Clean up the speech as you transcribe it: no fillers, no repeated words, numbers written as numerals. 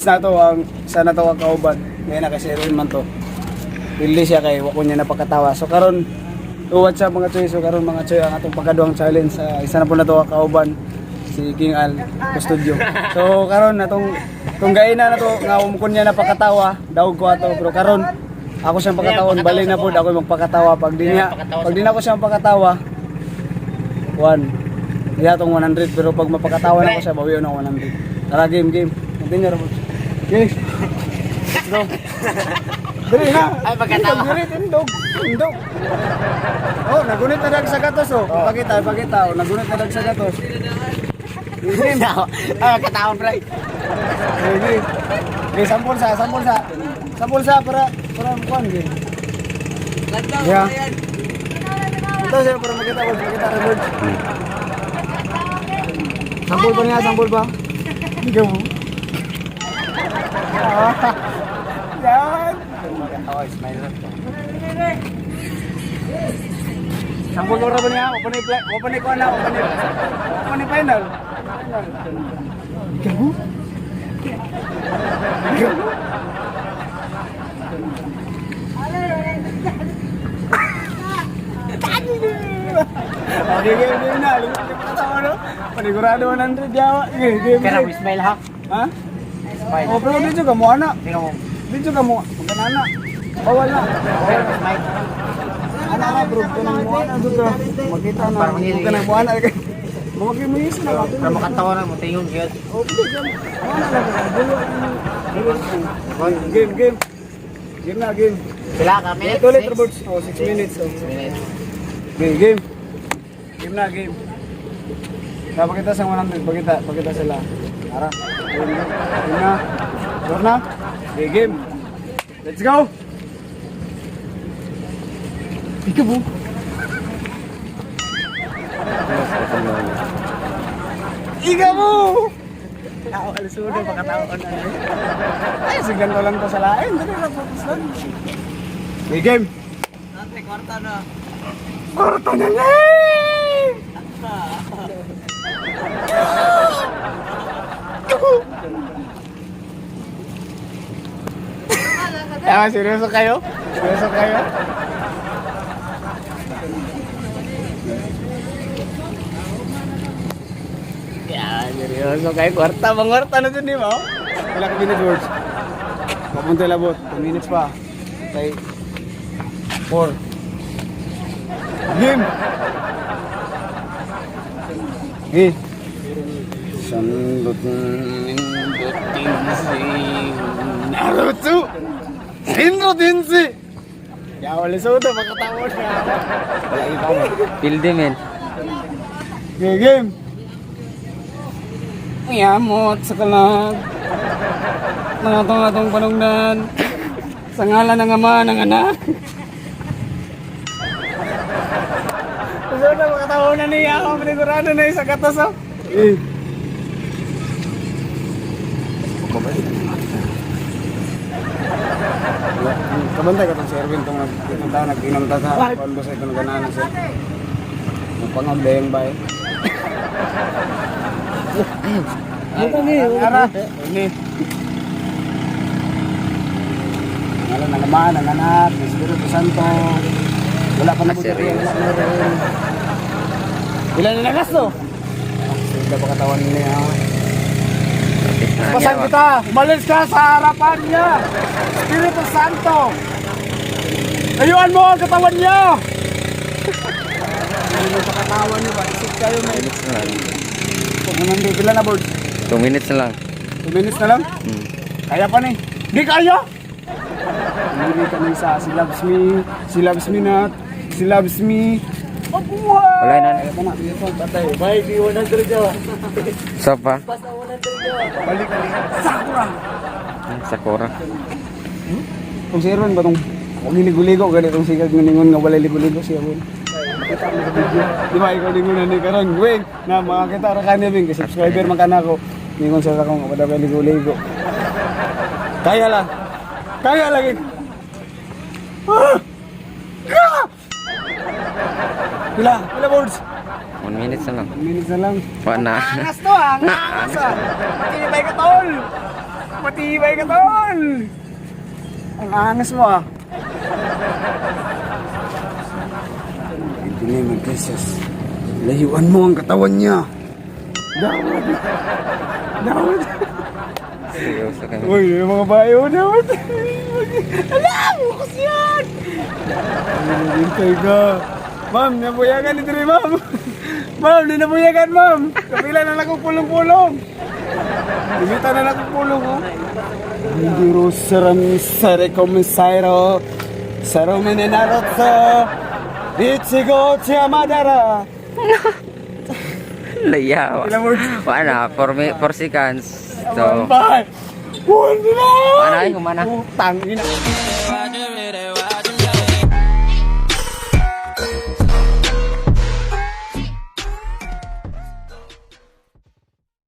Sa to ang sana to ang kauban. Ngayon na kasi rin man to. Pili siya kay wako niya napakatawa. So karon uwat sa mga choy. So karon mga choy ang atong pagkaduang challenge sa isa na po na to ang kauban si King Al Custodio. So karon natong gaina na to nga umkon niya napakatawa. Daog ko ato pero karon ako siyang pakatawon bali na pud ako magpakatawa pag di na ako siyang pakatawa 1 diha tong 100 pero pag mapakatawa na ako siya bawion ng 100. Tara game. Continue ra po. Okay. Let's go. Dali na. Ay, pagkatawa. Indog. Oh, nagunit na dag sa gatos oh. Pakita. Oh, nagunit na dag sa gatos. Ay, pagkatawa, pre. Okay, sampol sa para kuan game. Yeah. Ito sir para makita record. Sampol ba? Ikaw mo. Yan. Oh, smile lang. Sampol mo ra ba niya? Open final. Ikaw mo? Okay, game na. Panigurado 100 yawa. Game. Pero smile ha? Ha? Smile. Oh, pero dito ka mo ana. Tingnan mo. Dito ka mo. Banana. Bawal na. Pero smile. Ana bro, kanang mo ana dito. Makita na. Parang hindi. Kanang mo ana. Mawag mo yun na. Pero makatawa na mo, tingin yun. Oh, dito. Ana lang. Game. Game na. Sila ka, minutes? Ulit robots. Oh, 6 minutes. 6 minutes. Game. Game na. Pakita sa 100. Pakita sila. Tara. Game na. Sure na? Okay, game. Let's go! Ikaw mo. Ako, alisudo, pakataon na. Ay, sigan ko lang to sa lain. Dali na, focus lang. Okay, game. Kwarta na. Kwarta na nga! Seryoso kayo? Seryoso kayo? Kwarta na dun, di ba? Wala ka minutes words. Papunta labot. 2 minutes pa. Okay. 4. Game! Eh. Sandutin si Naruto! Sindro Dinsi! Ya, wala sudo, makatawa na. Wala ikaw mo. Pilde, men. Okay, game! Yamot sa kalag. Nangatong-atong panungdan. Sa ngalan ng ama, ng anak. Sudo, makatawa na niya ako. Pinigurado na yung sa katas, oh. Eh. Kabantay ka itong si Erwin itong nag-inom ta sa kondo sa itong gananan siya. Pangagdayang ba eh. Ara, ini. Ngalan ng Ama, ng Anak, ng Espiritu Santo. Wala pa na po rin. Ilan na nagasto? Sige pa katawan niya. Pasan kita, umalis ka sa harapan niya. Espiritu Santo. Ayuan mo ang katawan niya. Hindi mo sa katawan niyo ba? Isip kayo na. 2 minutes na lang. Kung nandito, pila na board? 2 minutes na lang. 2 minutes na lang? Kaya pa ni. Di kaya? Hindi ka na isa. Si loves me not. Si loves me. Abuhay! Wala na. Kaya pa na. Dito, patay. Bye, di 100 ka. Sopa. Balik ka rin. Sakura! Sakura. Kung si Erwin ba itong huwag ligo-ligo, ganitong sigag ng ningon nga wala ligo-ligo siya mo. Makita mo sa video. Di ba ikaw ningon ni karon Weng, na makakita ra kanya Weng, kasi subscriber man kana ko. Ningon sa akong wala ba ligo-ligo. Kaya lang. Pila boards? 1 minute na lang. 1 minute na lang. Wala na. Angas to ah, angas ah. Matibay ka tol. Matibay ka, tol! Ang angas mo, ah. 29 pesos. Layuan mo ang katawan niya. Dawad. Dawad. Seryoso ka. Uy, yung mga bayo, dawad. Alam, bukas yan. Hintay ka. Ma'am, nabuyagan ito rin, ma'am. Ma'am, di nabuyagan, ma'am. Kapila na lang kong pulong-pulong. Bimita na lang kong pulong, oh. Hindi saram sare komisayro. Sarome narotso. Ichigo chiamadara. Layaw. Ilang words? Wala, 4 seconds. So, Bye. Huwag na! humana. Utang ina. Roger it